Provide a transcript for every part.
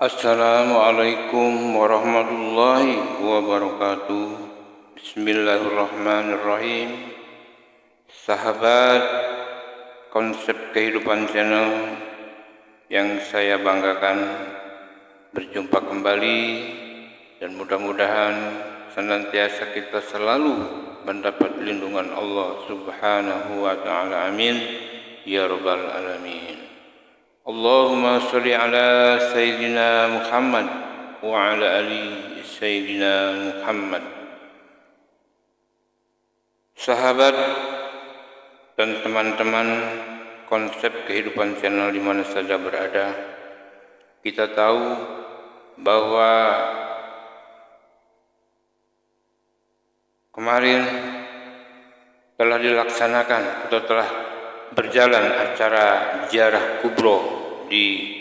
Assalamualaikum warahmatullahi wabarakatuh. Bismillahirrahmanirrahim. Sahabat Konsep Kehidupan Channel yang saya banggakan, berjumpa kembali dan mudah-mudahan senantiasa kita selalu mendapat lindungan Allah Subhanahu wa ta'ala. Amin ya rabbal alamin. Allahumma sholli ala Sayyidina Muhammad wa ala ali Sayyidina Muhammad. Sahabat dan teman-teman Konsep Kehidupan Channel di mana saja berada, kita tahu bahwa kemarin telah dilaksanakan atau telah berjalan acara ziarah kubro di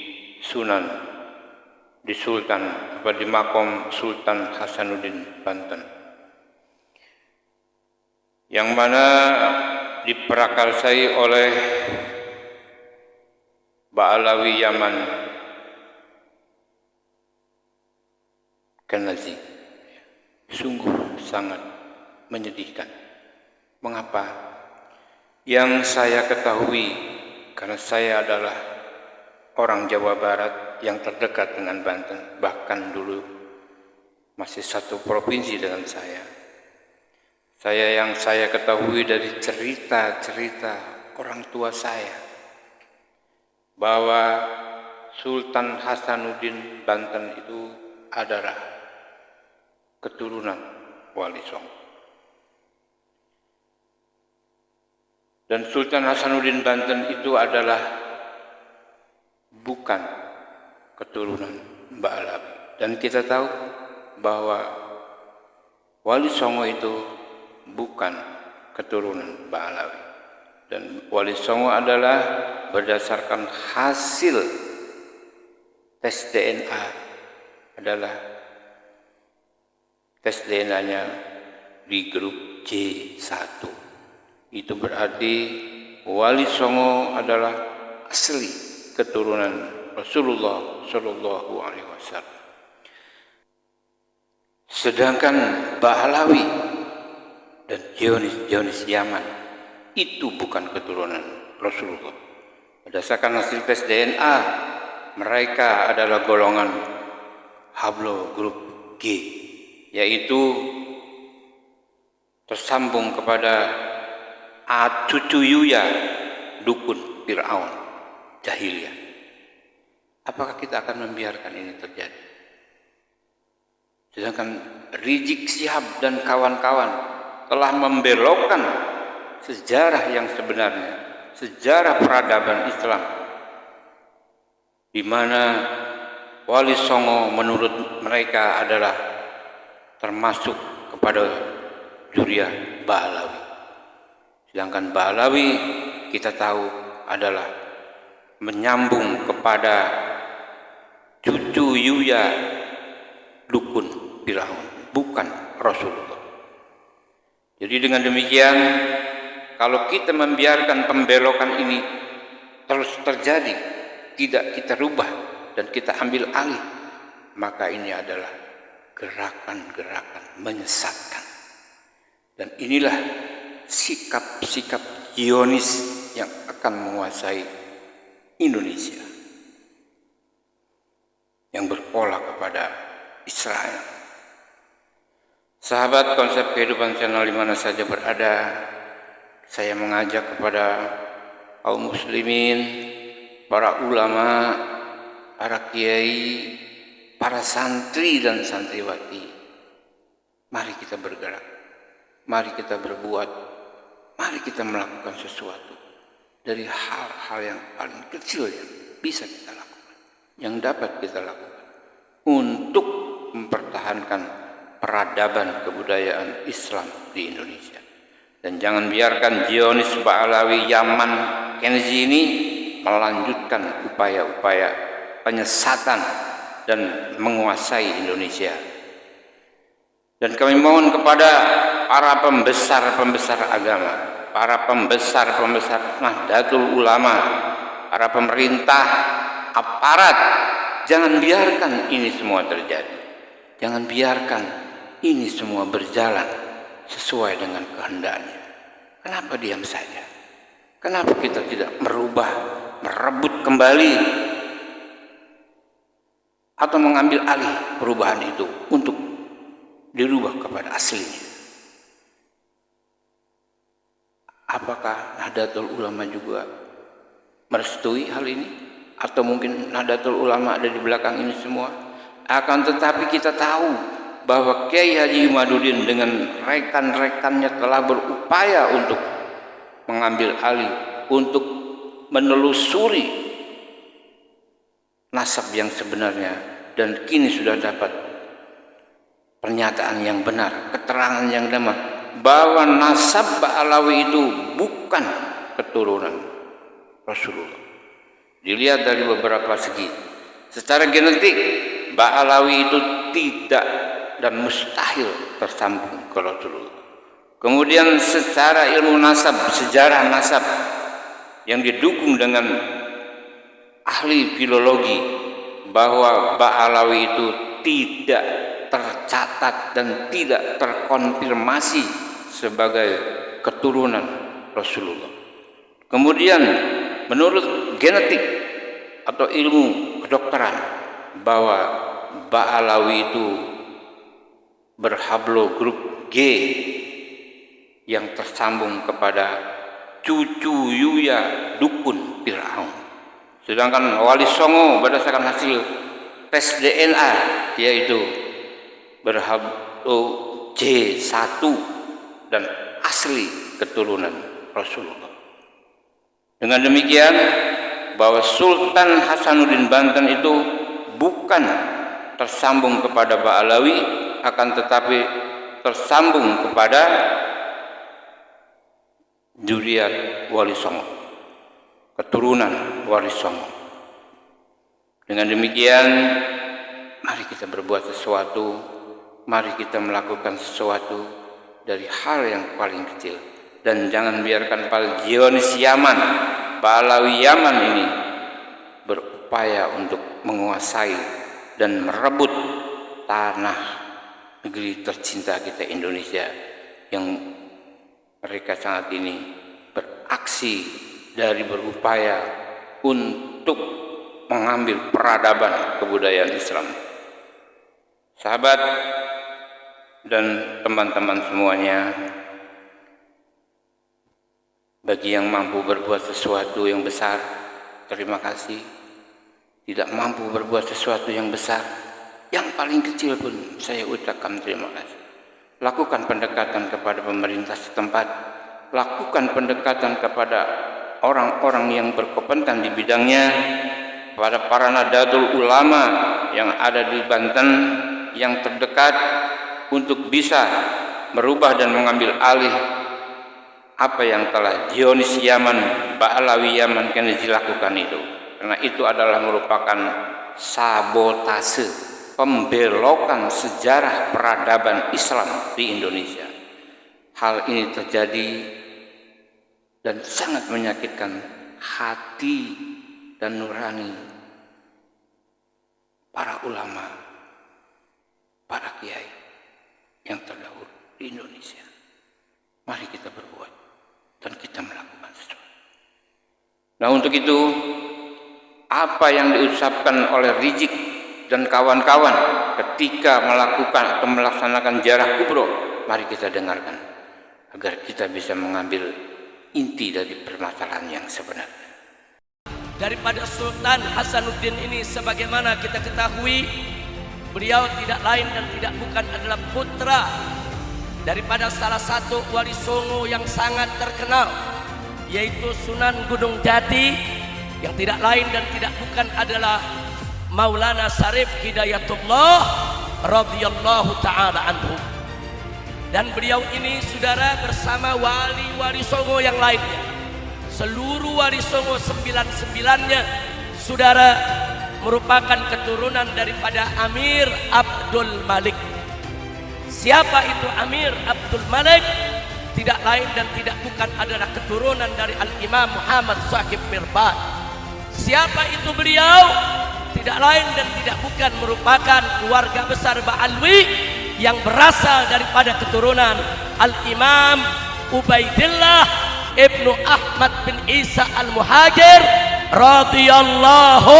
Makom Sultan Hasanuddin Banten, yang mana diprakarsai oleh Ba'alawi Yaman Kenazi. Sungguh sangat menyedihkan. Mengapa? Yang saya ketahui, karena saya adalah orang Jawa Barat yang terdekat dengan Banten, bahkan dulu masih satu provinsi dengan saya. Yang saya ketahui dari cerita-cerita orang tua saya, bahwa Sultan Hasanuddin Banten itu adalah keturunan Wali Songo. Dan Sultan Hasanuddin Banten itu adalah bukan keturunan Ba'alawi. Dan kita tahu bahwa Wali Songo itu bukan keturunan Ba'alawi. Dan Wali Songo adalah berdasarkan hasil tes DNA, adalah tes DNA-nya di grup C1. Itu berarti Wali Songo adalah asli keturunan Rasulullah Shallallahu Alaihi Wasallam. Sedangkan Ba'alawi dan Zionis Yaman itu bukan keturunan Rasulullah. Berdasarkan hasil tes DNA, mereka adalah golongan Hablo grup G, yaitu tersambung kepada cucu Yuya, dukun Fir'aun jahiliyah. Apakah kita akan membiarkan ini terjadi? Sedangkan Rizik Syihab dan kawan-kawan telah membelokkan sejarah yang sebenarnya, sejarah peradaban Islam, di mana Wali Songo menurut mereka adalah termasuk kepada zuriat Ba'alawi. Sedangkan Ba'alawi kita tahu adalah menyambung kepada cucu Yuya, dukun Fir'aun, bukan Rasulullah. Jadi dengan demikian, kalau kita membiarkan pembelokan ini terus terjadi, tidak kita rubah dan kita ambil alih, maka ini adalah gerakan-gerakan menyesatkan. Dan inilah sikap-sikap Zionis yang akan menguasai Indonesia, yang berpola kepada Israel. Sahabat Konsep Kehidupan Channel di mana saja berada, saya mengajak kepada kaum muslimin, para ulama, para kiai, para santri dan santriwati, mari kita bergerak, mari kita berbuat, mari kita melakukan sesuatu dari hal-hal yang paling kecil yang bisa kita lakukan, yang dapat kita lakukan untuk mempertahankan peradaban kebudayaan Islam di Indonesia. Dan jangan biarkan Zionis Ba'alawi Yaman Kenazi ini melanjutkan upaya-upaya penyesatan dan menguasai Indonesia. Dan kami mohon kepada para pembesar-pembesar agama, para pembesar-pembesar Nahdlatul Ulama, para pemerintah, aparat jangan biarkan ini semua terjadi. Jangan biarkan ini semua berjalan sesuai dengan kehendaknya. Kenapa diam saja? Kenapa kita tidak merubah, merebut kembali atau mengambil alih perubahan itu untuk dirubah kepada aslinya? Apakah Nahdlatul Ulama juga merestui hal ini? Atau mungkin Nahdlatul Ulama ada di belakang ini semua? Akan tetapi kita tahu bahwa Kiai Haji Imaduddin dengan rekan-rekannya telah berupaya untuk mengambil alih, untuk menelusuri nasab yang sebenarnya, dan kini sudah dapat pernyataan yang benar, keterangan yang benar bahwa nasab Ba'alawi itu bukan keturunan Rasulullah. Dilihat dari beberapa segi. Secara genetik Ba'alawi itu tidak dan mustahil tersambung ke Rasulullah. Kemudian secara ilmu nasab, sejarah nasab yang didukung dengan ahli filologi bahwa Ba'alawi itu tidak tercatat dan tidak terkonfirmasi sebagai keturunan Rasulullah. Kemudian menurut genetik atau ilmu kedokteran bahwa Ba'alawi itu berhablo grup G yang tersambung kepada cucu Yuya dukun Fir'aun. Sedangkan Wali Songo berdasarkan hasil tes DNA yaitu berhablo J1 dan asli keturunan Rasulullah. Dengan demikian bahwa Sultan Hasanuddin Banten itu bukan tersambung kepada Ba'alawi, akan tetapi tersambung kepada zuriat Wali Songo, keturunan Wali Songo. Dengan demikian, mari kita berbuat sesuatu, mari kita melakukan sesuatu dari hal yang paling kecil, dan jangan biarkan para Zionis Yaman, Ba'alawi Yaman ini berupaya untuk menguasai dan merebut tanah negeri tercinta kita Indonesia, yang mereka saat ini beraksi dari berupaya untuk mengambil peradaban kebudayaan Islam. Sahabat dan teman-teman semuanya, bagi yang mampu berbuat sesuatu yang besar, terima kasih. Tidak mampu berbuat sesuatu yang besar, yang paling kecil pun saya ucapkan terima kasih. Lakukan pendekatan kepada pemerintah setempat, lakukan pendekatan kepada orang-orang yang berkompeten di bidangnya, kepada para Nahdlatul Ulama yang ada di Banten yang terdekat, untuk bisa merubah dan mengambil alih apa yang telah Zionis Yaman, Ba'alawi Yaman Kennedy lakukan itu. Karena itu adalah merupakan sabotase, pembelokan sejarah peradaban Islam di Indonesia. Hal ini terjadi dan sangat menyakitkan hati dan nurani para ulama, para kiai yang terdahulu di Indonesia. Mari kita berbuat dan kita melakukan sesuatu. Nah, untuk itu apa yang diucapkan oleh Rizik dan kawan-kawan ketika melakukan atau melaksanakan ziarah kubro, mari kita dengarkan agar kita bisa mengambil inti dari permasalahan yang sebenarnya. Daripada Sultan Hasanuddin ini, sebagaimana kita ketahui, beliau tidak lain dan tidak bukan adalah putra daripada salah satu Wali Songo yang sangat terkenal, yaitu Sunan Gunung Jati, yang tidak lain dan tidak bukan adalah Maulana Syarif Hidayatullah radhiyallahu taala anhu. Dan beliau ini, saudara, bersama wali-wali Songo yang lainnya, seluruh wali Songo 99-nya, saudara, merupakan keturunan daripada Amir Abdul Malik. Siapa itu Amir Abdul Malik? Tidak lain dan tidak bukan adalah keturunan dari Al-Imam Muhammad Sahib Mirbad. Siapa itu beliau? tidak lain dan tidak bukan merupakan keluarga besar Ba'alwi yang berasal daripada keturunan Al-Imam Ubaidillah Ibnu Ahmad bin Isa Al-Muhajir radhiyallahu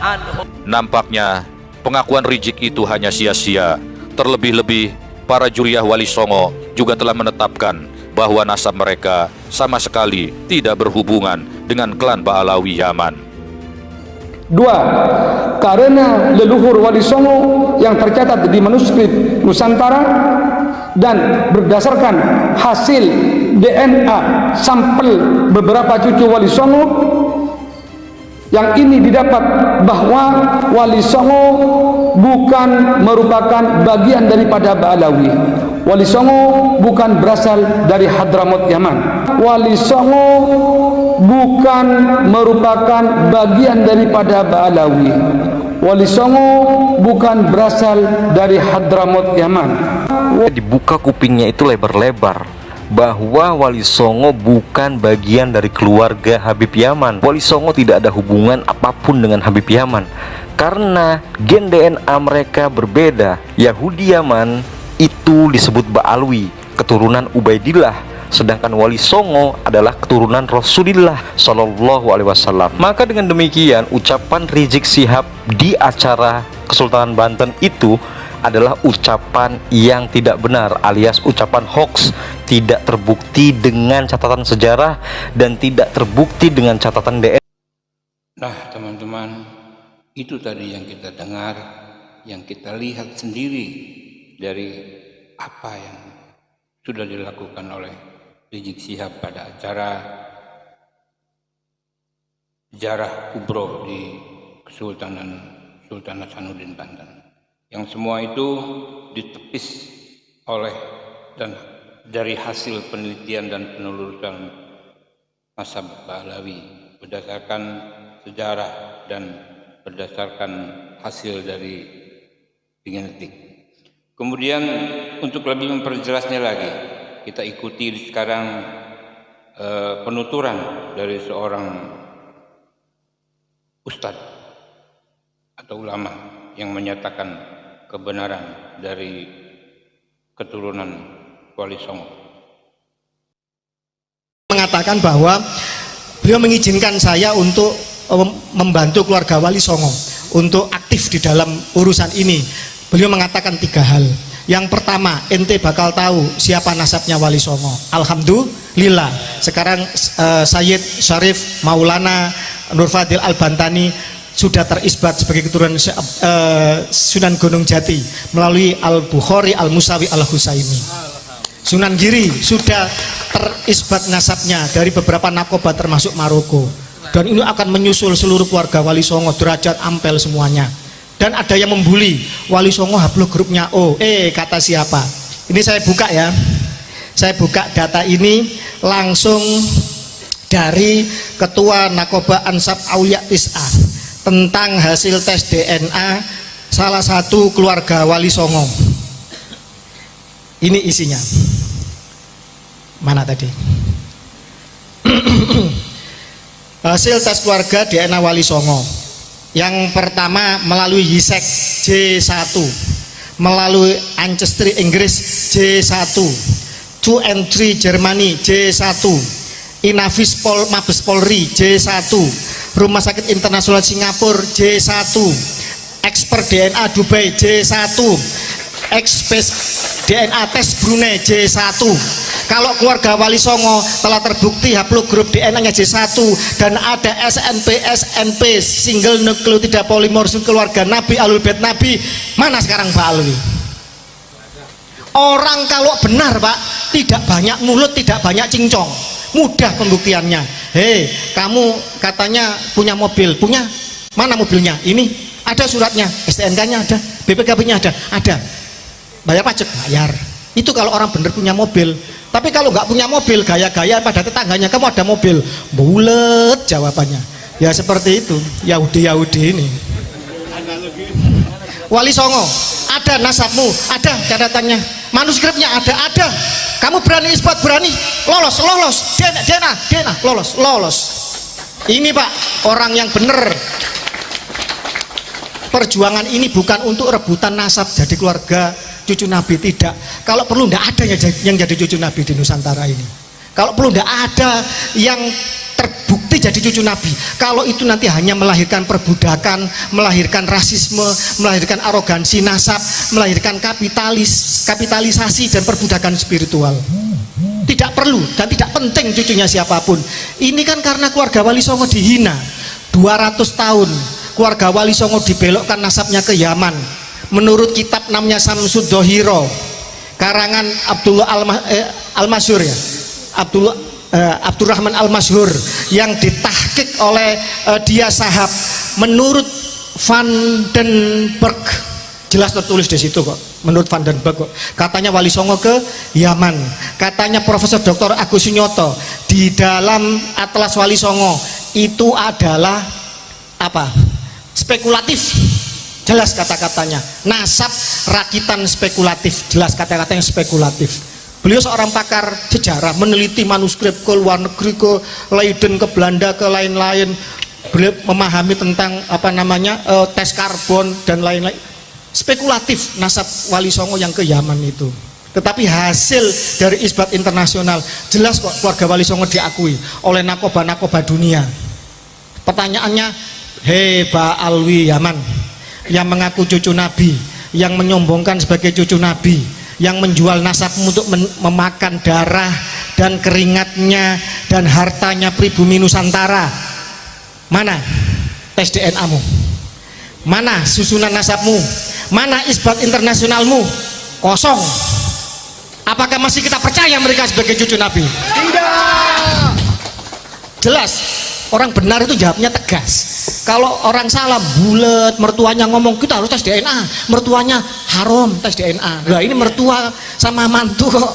anhu. Nampaknya pengakuan Rizik itu hanya sia-sia. Terlebih-lebih para juriyah Wali Songo juga telah menetapkan bahwa nasab mereka sama sekali tidak berhubungan dengan klan Ba'alawi Yaman. 2. Karena leluhur Wali Songo yang tercatat di manuskrip Nusantara dan berdasarkan hasil DNA sampel beberapa cucu Wali Songo, yang ini didapat bahwa Wali Songo bukan merupakan bagian daripada Ba'alawi. Wali Songo bukan berasal dari Hadramaut Yaman. Wali Songo bukan merupakan bagian daripada Ba'alawi. Wali Songo bukan berasal dari Hadramaut Yaman. Dibuka kupingnya itu lebar-lebar bahwa Wali Songo bukan bagian dari keluarga Habib Yaman. Wali Songo tidak ada hubungan apapun dengan Habib Yaman karena gen DNA mereka berbeda. Yahudi Yaman itu disebut Ba'alwi, keturunan Ubaidillah, sedangkan Wali Songo adalah keturunan Rasulullah Shallallahu Alaihi Wasallam. Maka dengan demikian ucapan Rizik Syihab di acara Kesultanan Banten itu adalah ucapan yang tidak benar, alias ucapan hoax, tidak terbukti dengan catatan sejarah dan tidak terbukti dengan catatan DNA. Nah teman-teman, itu tadi yang kita dengar, yang kita lihat sendiri dari apa yang sudah dilakukan oleh Rizik Syihab pada acara Ziarah Kubro di Kesultanan Sultan Hasanuddin Banten. Yang semua itu ditepis oleh dan dari hasil penelitian dan penelusuran mazhab Ba'alawi berdasarkan sejarah dan berdasarkan hasil dari genetik. Kemudian untuk lebih memperjelasnya lagi, kita ikuti sekarang penuturan dari seorang ustadz atau ulama yang menyatakan kebenaran dari keturunan Wali Songo. Mengatakan bahwa beliau mengizinkan saya untuk membantu keluarga Wali Songo untuk aktif di dalam urusan ini. Beliau mengatakan 3 hal. Yang pertama, ente bakal tahu siapa nasabnya Wali Songo. Alhamdulillah. Sekarang Sayyid Syarif Maulana Nur Fadil Al-Bantani sudah terisbat sebagai keturunan Sunan Gunung Jati melalui Al-Bukhari, Al-Musawi, Al-Husaini. Sunan Giri sudah terisbat nasabnya dari beberapa nakoba termasuk Maroko, dan ini akan menyusul seluruh keluarga Wali Songo, derajat ampel semuanya. Dan ada yang membuli Wali Songo hablum grupnya O. Kata siapa? Ini saya buka ya, saya buka data ini langsung dari Ketua Nakoba Ansab Aulia Tis'ah tentang hasil tes DNA salah satu keluarga Wali Songo. Ini isinya. Mana tadi? Hasil tes keluarga DNA Wali Songo. Yang pertama melalui Yisek J1, melalui Ancestry Inggris J1, 2 and 3 Jermani J1, Inavis Mabes Polri J1, Rumah Sakit Internasional Singapura J1, Expert DNA Dubai J1, Expert DNA tes Brunei J1. Kalau keluarga Wali Songo telah terbukti haplogrup DNA-nya J1 dan ada SNP single nucleotida polimorfisme keluarga Nabi Ahlul Bait Nabi, mana sekarang Pak Alwi? Orang kalau benar Pak, tidak banyak mulut, tidak banyak cincong, mudah pembuktiannya. Hei, kamu katanya punya mobil, punya? Mana mobilnya? Ini ada suratnya, STNK-nya ada, BPKB-nya ada. Bayar pajak? Bayar. Itu kalau orang benar punya mobil. Tapi kalau nggak punya mobil, gaya-gaya pada tetangganya, kamu ada mobil, bulet jawabannya. Ya seperti itu, Yahudi ini. Wali Songo, ada nasabmu, ada catatannya, manuskripnya ada. Kamu berani isbat, berani, lolos, DNA, lolos. Ini Pak, orang yang benar. perjuangan ini bukan untuk rebutan nasab jadi keluarga cucu Nabi, tidak. Kalau perlu tidak ada yang jadi cucu Nabi di Nusantara ini. Kalau perlu tidak ada yang terbukti jadi cucu Nabi. Kalau itu nanti hanya melahirkan perbudakan, melahirkan rasisme, melahirkan arogansi nasab, melahirkan kapitalisasi dan perbudakan spiritual. Tidak perlu dan tidak penting cucunya siapapun. Ini kan karena keluarga Wali Songo dihina 200 tahun. Keluarga Wali Songo dibelokkan nasabnya ke Yaman. Menurut kitab namanya Samsud Dohiro, karangan Abdullah Al-Masyhur ya, Abdurrahman Al-Masyhur, yang ditahqiq oleh dia sahab. Menurut Van den Berg, jelas tertulis di situ kok. Menurut Van den Berg kok. Katanya Wali Songo ke Yaman. Katanya Profesor Dr. Agus Sunyoto di dalam Atlas Wali Songo itu adalah apa? Spekulatif. Jelas kata-katanya. Nasab rakitan spekulatif. Jelas kata-katanya spekulatif. Beliau seorang pakar sejarah, meneliti manuskrip ke luar negeri, ke Leiden, ke Belanda, ke lain-lain. Beliau memahami tentang apa namanya tes karbon dan lain-lain. Spekulatif nasab Wali Songo yang ke Yaman itu. Tetapi hasil dari isbat internasional jelas kok, keluarga Wali Songo diakui oleh nakoba-nakoba dunia. Pertanyaannya, hei Pak Alwi Yaman yang mengaku cucu Nabi, yang menyombongkan sebagai cucu Nabi, yang menjual nasabmu untuk memakan darah dan keringatnya dan hartanya pribumi Nusantara, mana tes DNA-mu? Mana susunan nasabmu? Mana isbat internasionalmu? Kosong. Apakah masih kita percaya mereka sebagai cucu Nabi? Tidak. Jelas, orang benar itu jawabnya tegas. Kalau orang salah bulat, mertuanya ngomong kita harus tes DNA, mertuanya haram tes DNA. Nah ini mertua sama mantu kok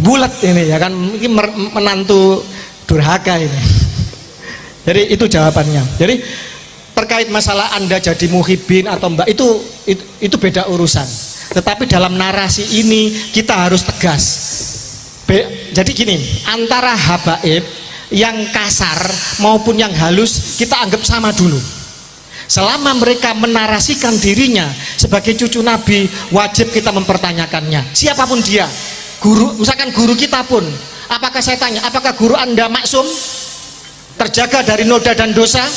bulat ini ya kan, ini menantu durhaka ini. Jadi itu jawabannya. Jadi terkait masalah Anda jadi muhibin atau mbak itu beda urusan. Tetapi dalam narasi ini kita harus tegas. Jadi gini, antara habaib yang kasar maupun yang halus kita anggap sama dulu. Selama mereka menarasikan dirinya sebagai cucu Nabi, wajib kita mempertanyakannya. Siapapun dia, guru, misalkan guru kita pun, apakah saya tanya, apakah guru Anda maksum, terjaga dari noda dan dosa?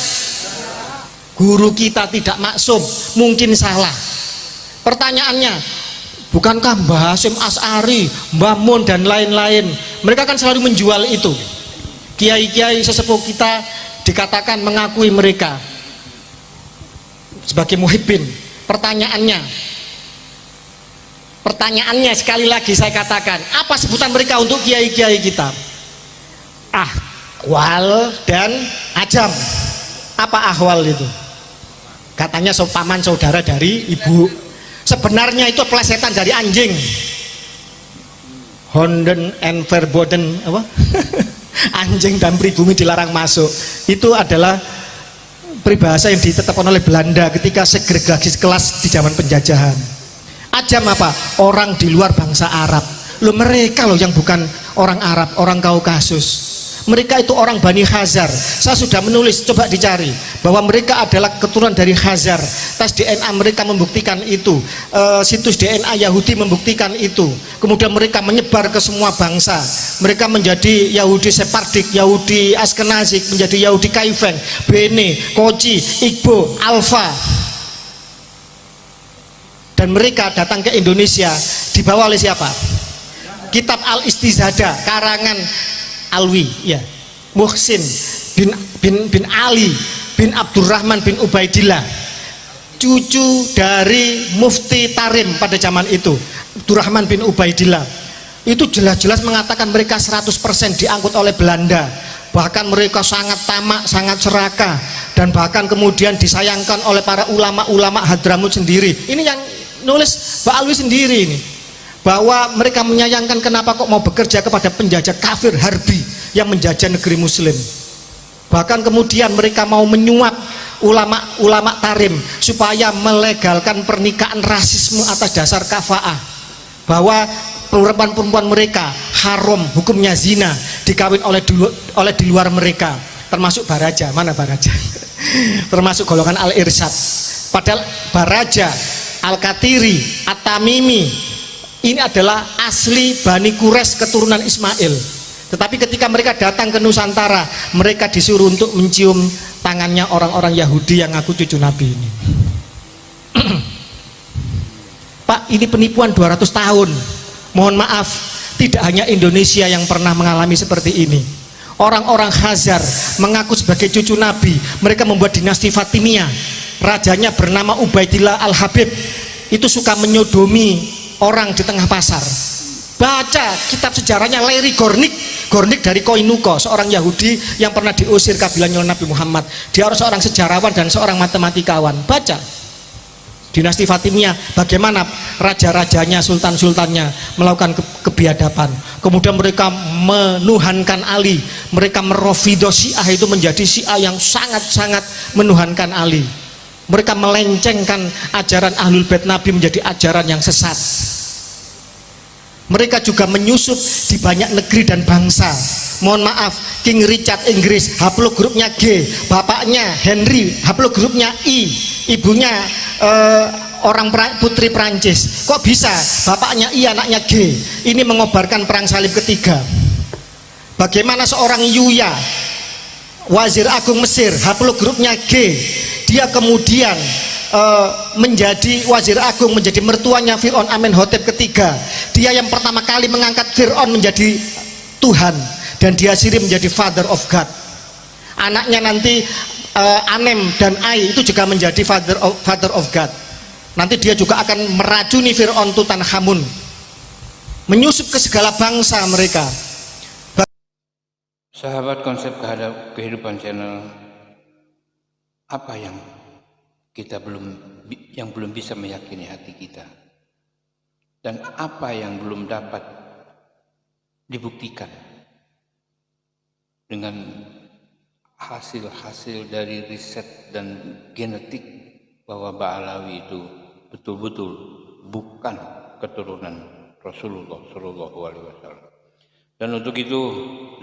Guru kita tidak maksum, mungkin salah. Pertanyaannya, bukankah Mbah Hasyim As'ari, Mbah Mun dan lain-lain, mereka kan selalu menjual itu. Kiai-kiai sesepuh kita dikatakan mengakui mereka sebagai muhibbin. Pertanyaannya sekali lagi saya katakan, apa sebutan mereka untuk kiai-kiai kita? Ahwal dan ajam. Apa ahwal itu? Katanya paman saudara dari ibu. Sebenarnya itu plesetan dari anjing. Honden and verboden apa? Anjing dan pribumi dilarang masuk. Itu adalah peribahasa yang ditetapkan oleh Belanda ketika segregasi kelas di zaman penjajahan. Ajam apa? Orang di luar bangsa Arab. Loh mereka loh yang bukan orang Arab, orang Kaukasus. Mereka itu orang Bani Khazar. Saya sudah menulis, coba dicari bahwa mereka adalah keturunan dari Khazar. Tes DNA mereka membuktikan itu. Situs DNA Yahudi membuktikan itu. Kemudian mereka menyebar ke semua bangsa. Mereka menjadi Yahudi Sephardic, Yahudi Askenazik, menjadi Yahudi Kaifeng, Bene, Koji, Igbo, Alfa. Dan mereka datang ke Indonesia dibawa oleh siapa? Kitab Al-Istizada karangan Alwi, ya, Muhsin bin Ali bin Abdurrahman bin Ubaidillah, cucu dari Mufti Tarim pada zaman itu, Abdurrahman bin Ubaidillah. Itu jelas-jelas mengatakan mereka 100% diangkut oleh Belanda. Bahkan mereka sangat tamak, sangat serakah, dan bahkan kemudian disayangkan oleh para ulama-ulama Hadramut sendiri. Ini yang nulis Pak Alwi sendiri ini, bahwa mereka menyayangkan kenapa kok mau bekerja kepada penjajah kafir harbi yang menjajah negeri muslim. Bahkan kemudian mereka mau menyuap ulama-ulama Tarim supaya melegalkan pernikahan rasisme atas dasar kafaah, bahwa perempuan-perempuan mereka haram, hukumnya zina, dikawin oleh di luar mereka, termasuk Baraja. Mana Baraja? Termasuk golongan Al-Irsyad. Padahal Baraja, Al-Katiri, At-Tamimi ini adalah asli Bani Quraisy keturunan Ismail. Tetapi ketika mereka datang ke Nusantara, mereka disuruh untuk mencium tangannya orang-orang Yahudi yang ngaku cucu Nabi ini. Pak, ini penipuan 200 tahun. Mohon maaf, tidak hanya Indonesia yang pernah mengalami seperti ini. Orang-orang Khazar mengaku sebagai cucu Nabi. Mereka membuat dinasti Fatimiyah. Rajanya bernama Ubaidillah Al-Habib. Itu suka menyodomi orang di tengah pasar. Baca kitab sejarahnya Larry Gornick dari Koinuko, seorang Yahudi yang pernah diusir kabilahnya Nabi Muhammad. Dia harus seorang sejarawan dan seorang matematikawan. Baca dinasti Fatimiyah, bagaimana raja-rajanya, sultan-sultannya melakukan kebiadaban. Kemudian mereka menuhankan Ali, mereka merofido Syiah itu menjadi Syiah yang sangat-sangat menuhankan Ali. Mereka melencengkan ajaran Ahlul Bait Nabi menjadi ajaran yang sesat. Mereka juga menyusup di banyak negeri dan bangsa. Mohon maaf, King Richard Inggris haplogrupnya G, bapaknya Henry haplogrupnya I, ibunya putri Prancis. Kok bisa bapaknya I, anaknya G? Ini mengobarkan perang salib ketiga. Bagaimana seorang Yuya, wazir agung Mesir, haplogrupnya G, dia kemudian menjadi wazir agung, menjadi mertuanya Fir'aun Amenhotep ketiga. Dia yang pertama kali mengangkat Fir'aun menjadi Tuhan, dan dia sendiri menjadi father of God. Anaknya nanti Anem dan Ai itu juga menjadi father of God. Nanti dia juga akan meracuni Fir'aun Tutankhamun, menyusup ke segala bangsa mereka. Sahabat Konsep Kehidupan Channel, apa yang belum bisa meyakini hati kita, dan apa yang belum dapat dibuktikan dengan hasil-hasil dari riset dan genetik bahwa Ba'alawi itu betul-betul bukan keturunan Rasulullah SAW. Dan untuk itu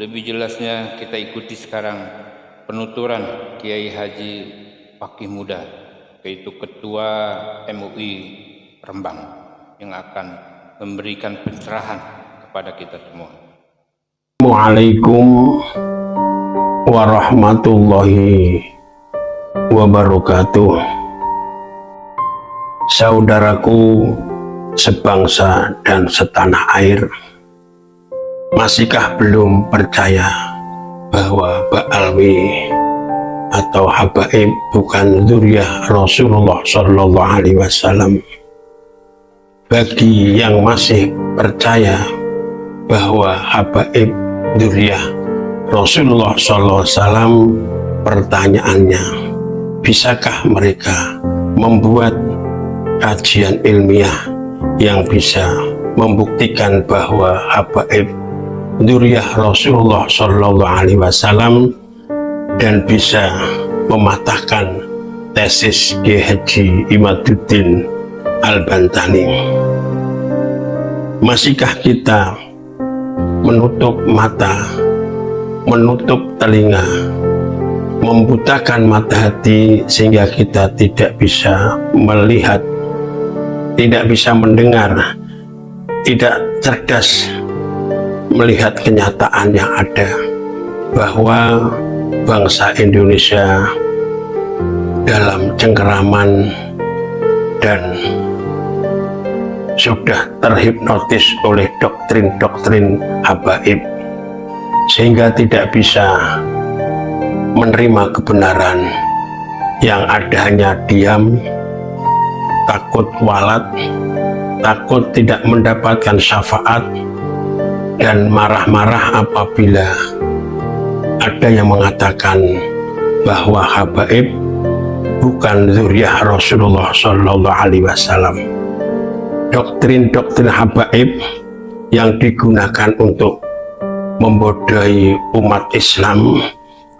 lebih jelasnya kita ikuti sekarang penuturan Kiai Haji Fakih Muda, yaitu Ketua MUI Rembang, yang akan memberikan pencerahan kepada kita semua. Assalamualaikum warahmatullahi wabarakatuh. Saudaraku sebangsa dan setanah air, masihkah belum percaya bahwa Ba'alawi atau habaib bukan dzurriyyah Rasulullah Shallallahu Alaihi Wasallam? Bagi yang masih percaya bahwa habaib dzurriyyah Rasulullah Shallallahu Alaihi Wasallam, pertanyaannya, bisakah mereka membuat kajian ilmiah yang bisa membuktikan bahwa habaib dzurriyyah Rasulullah Shallallahu Alaihi Wasallam dan bisa mematahkan tesis Kiai Haji Imaduddin Al-Bantani? Masihkah kita menutup mata, menutup telinga, membutakan mata hati sehingga kita tidak bisa melihat, tidak bisa mendengar, tidak cerdas melihat kenyataan yang ada bahwa bangsa Indonesia dalam cengkeraman dan sudah terhipnotis oleh doktrin-doktrin habaib, sehingga tidak bisa menerima kebenaran. Yang ada hanya diam, takut walat, takut tidak mendapatkan syafaat, dan marah-marah apabila ada yang mengatakan bahwa habaib bukan dzurriyyah Rasulullah Shallallahu Alaihi Wasallam. Doktrin-doktrin habaib yang digunakan untuk membodohi umat Islam.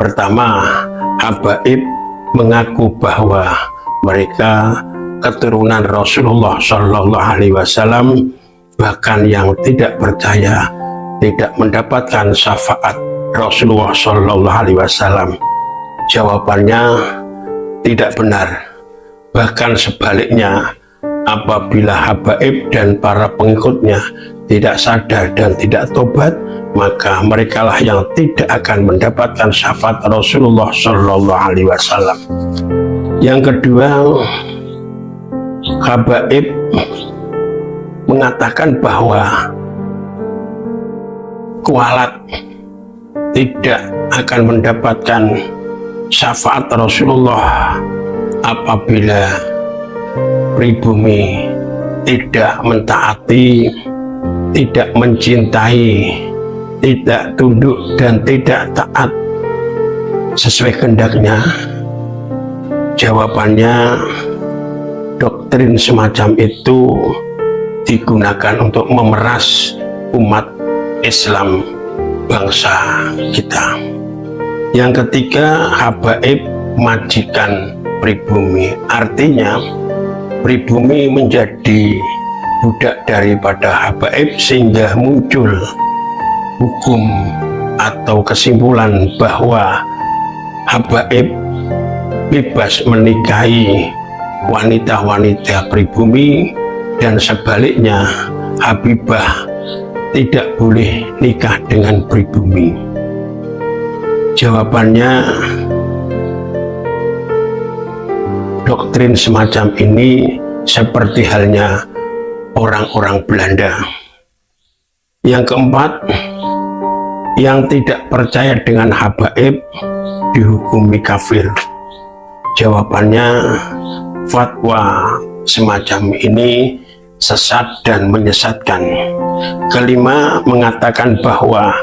Pertama, habaib mengaku bahwa mereka keturunan Rasulullah Shallallahu Alaihi Wasallam, bahkan yang tidak percaya, tidak mendapatkan syafaat Rasulullah Shallallahu Alaihi Wasallam. Jawabannya tidak benar. Bahkan sebaliknya, apabila habaib dan para pengikutnya tidak sadar dan tidak tobat, maka merekalah yang tidak akan mendapatkan syafaat Rasulullah Shallallahu Alaihi Wasallam. Yang kedua, habaib mengatakan bahwa kualat tidak akan mendapatkan syafaat Rasulullah apabila pribumi tidak mentaati, tidak mencintai, tidak tunduk dan tidak taat sesuai kehendaknya. Jawabannya, doktrin semacam itu digunakan untuk memeras umat Islam bangsa kita. Yang ketiga, habaib majikan pribumi, artinya pribumi menjadi budak daripada habaib sehingga muncul hukum atau kesimpulan bahwa habaib bebas menikahi wanita-wanita pribumi dan sebaliknya habibah tidak boleh nikah dengan pribumi. Jawabannya, doktrin semacam ini seperti halnya orang-orang Belanda. Yang keempat, yang tidak percaya dengan habaib dihukumi kafir. Jawabannya, fatwa semacam ini sesat dan menyesatkan. Kelima, mengatakan bahwa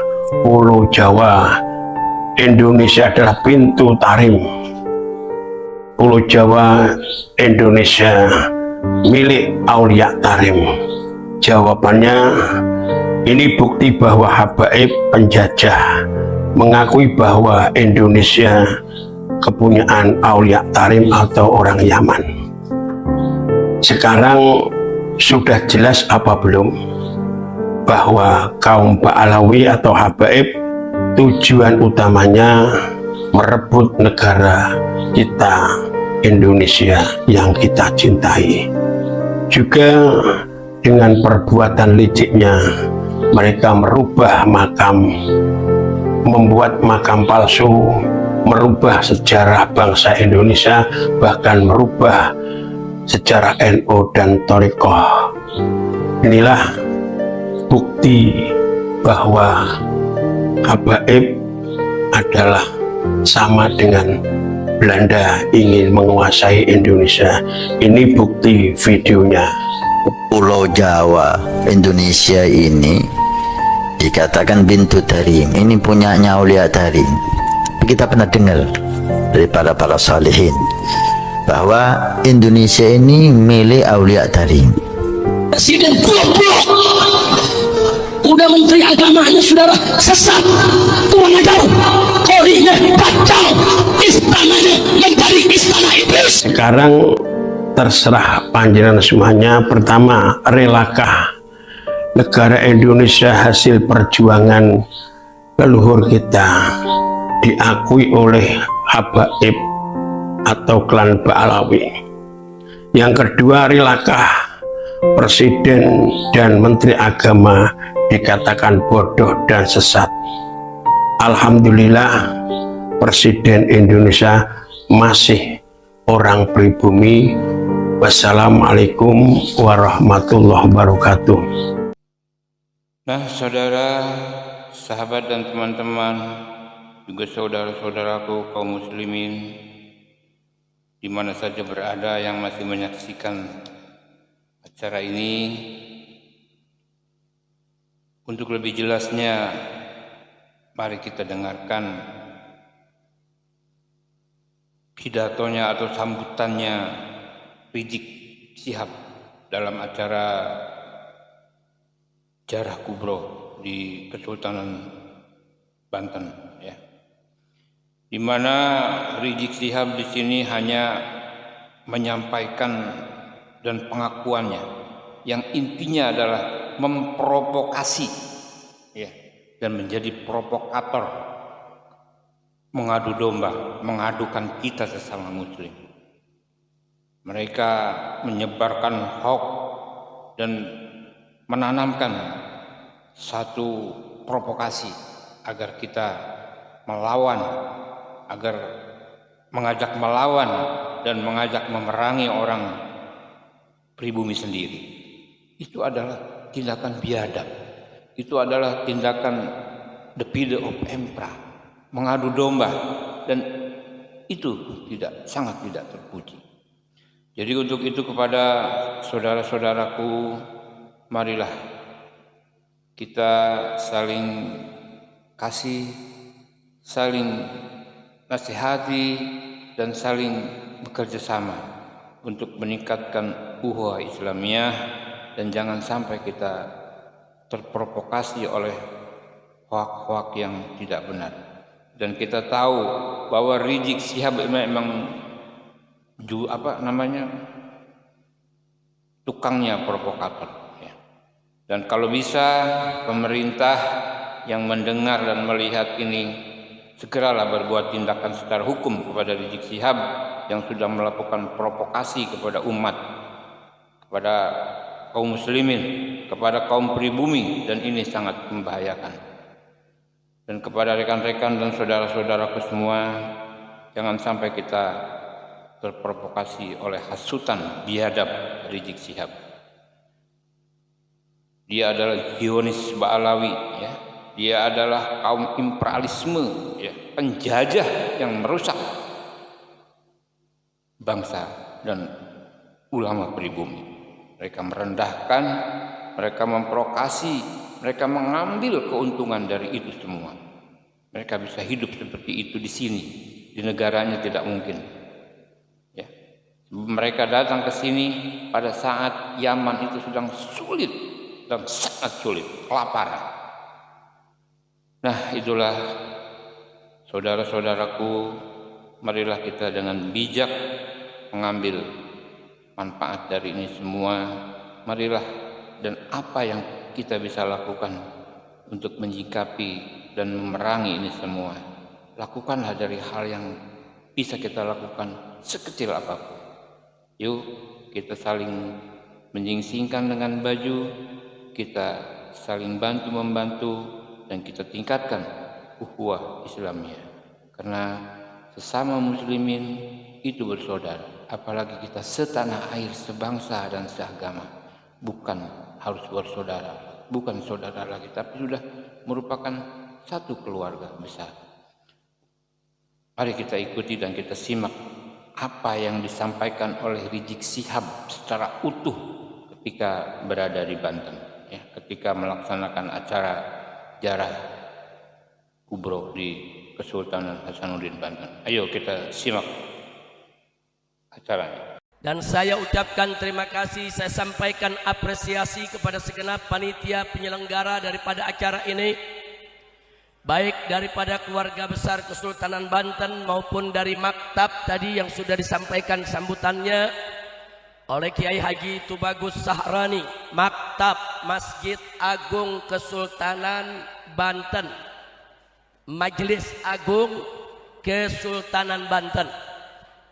Pulau Jawa Indonesia adalah pintu tarim. Pulau Jawa Indonesia milik Aulia Tarim. Jawabannya, ini bukti bahwa habaib penjajah mengakui bahwa Indonesia kepunyaan Aulia Tarim atau orang Yaman. Sekarang sudah jelas apa belum bahwa kaum Ba'alawi atau habaib tujuan utamanya merebut negara kita Indonesia yang kita cintai. Juga dengan perbuatan liciknya mereka merubah makam, membuat makam palsu, merubah sejarah bangsa Indonesia, bahkan merubah sejarah NU dan Thariqah. Inilah bukti bahwa habaib adalah sama dengan Belanda ingin menguasai Indonesia. Ini bukti videonya. Pulau Jawa Indonesia ini dikatakan bintu tarim, ini punyanya Aulia Tarim. Kita pernah dengar dari para salihin bahwa Indonesia ini milik Aulia Tarim. Presiden blok-blok, udah menteri agamanya saudara sesat, kurang ajar, korinya kacau, istananya menjadi istana iblis. Sekarang terserah panjenengan semuanya. Pertama, relakah negara Indonesia hasil perjuangan leluhur kita diakui oleh habaib atau klan Ba'alawi? Yang kedua, relakah presiden dan menteri agama dikatakan bodoh dan sesat? Alhamdulillah, presiden Indonesia masih orang pribumi. Wassalamualaikum warahmatullahi wabarakatuh. Nah, saudara, sahabat dan teman-teman, juga saudara-saudaraku kaum muslimin di mana saja berada yang masih menyaksikan acara ini, untuk lebih jelasnya mari kita dengarkan pidatonya atau sambutannya Rizik Syihab dalam acara Jarah Kubro di Kesultanan Banten, ya. Di mana Rizik Syihab di sini hanya menyampaikan dan pengakuannya yang intinya adalah memprovokasi, ya, dan menjadi provokator, mengadu domba, mengadukan kita sesama muslim. Mereka menyebarkan hoax dan menanamkan satu provokasi agar kita melawan, agar mengajak melawan dan mengajak memerangi orang pribumi sendiri. Itu adalah tindakan biadab. Itu adalah tindakan depide of empra, mengadu domba, dan itu sangat tidak terpuji. Jadi untuk itu kepada saudara-saudaraku, marilah kita saling kasih, saling nasihati, dan saling bekerja sama untuk meningkatkan ukhuwah Islamiyah, dan jangan sampai kita terprovokasi oleh hoak-hoak yang tidak benar. Dan kita tahu bahwa Rizik Syihab memang tukangnya provokator. Dan kalau bisa pemerintah yang mendengar dan melihat ini segeralah berbuat tindakan secara hukum kepada Rizik Syihab yang sudah melakukan provokasi kepada umat, kepada kaum muslimin, kepada kaum pribumi, dan ini sangat membahayakan. Dan kepada rekan-rekan dan saudara-saudaraku semua, jangan sampai kita terprovokasi oleh hasutan biadab Rizik Syihab. Dia adalah Zionis Ba'alawi, ya. Dia adalah kaum imperialisme, ya, penjajah yang merusak bangsa dan ulama pribumi. Mereka merendahkan, mereka memprovokasi, mereka mengambil keuntungan dari itu semua. Mereka bisa hidup seperti itu di sini, di negaranya tidak mungkin. Ya. Mereka datang ke sini pada saat Yaman itu sedang sulit dan sangat sulit, kelaparan. Nah, itulah saudara-saudaraku, marilah kita dengan bijak mengambil manfaat dari ini semua. Marilah, dan apa yang kita bisa lakukan untuk menyikapi dan memerangi ini semua, lakukanlah dari hal yang bisa kita lakukan sekecil apapun. Yuk kita saling menyingsingkan dengan baju, kita saling bantu-membantu, dan kita tingkatkan ukhuwah Islamiyah. Karena sesama muslimin itu bersaudara, apalagi kita setanah air, sebangsa dan seagama. Bukan harus bersaudara, bukan saudara lagi, tapi sudah merupakan satu keluarga besar. Mari kita ikuti dan kita simak apa yang disampaikan oleh Rizik Syihab secara utuh ketika berada di Banten, ya, ketika melaksanakan acara Ziarah Kubro di Kesultanan Hasanuddin Banten. Ayo kita simak acaranya. Dan saya ucapkan terima kasih, saya sampaikan apresiasi kepada segenap panitia penyelenggara daripada acara ini, baik daripada keluarga besar Kesultanan Banten maupun dari maktab tadi yang sudah disampaikan sambutannya oleh Kiai Haji Tubagus Sahrani, Maktab Masjid Agung Kesultanan Banten, Majelis Agung Kesultanan Banten,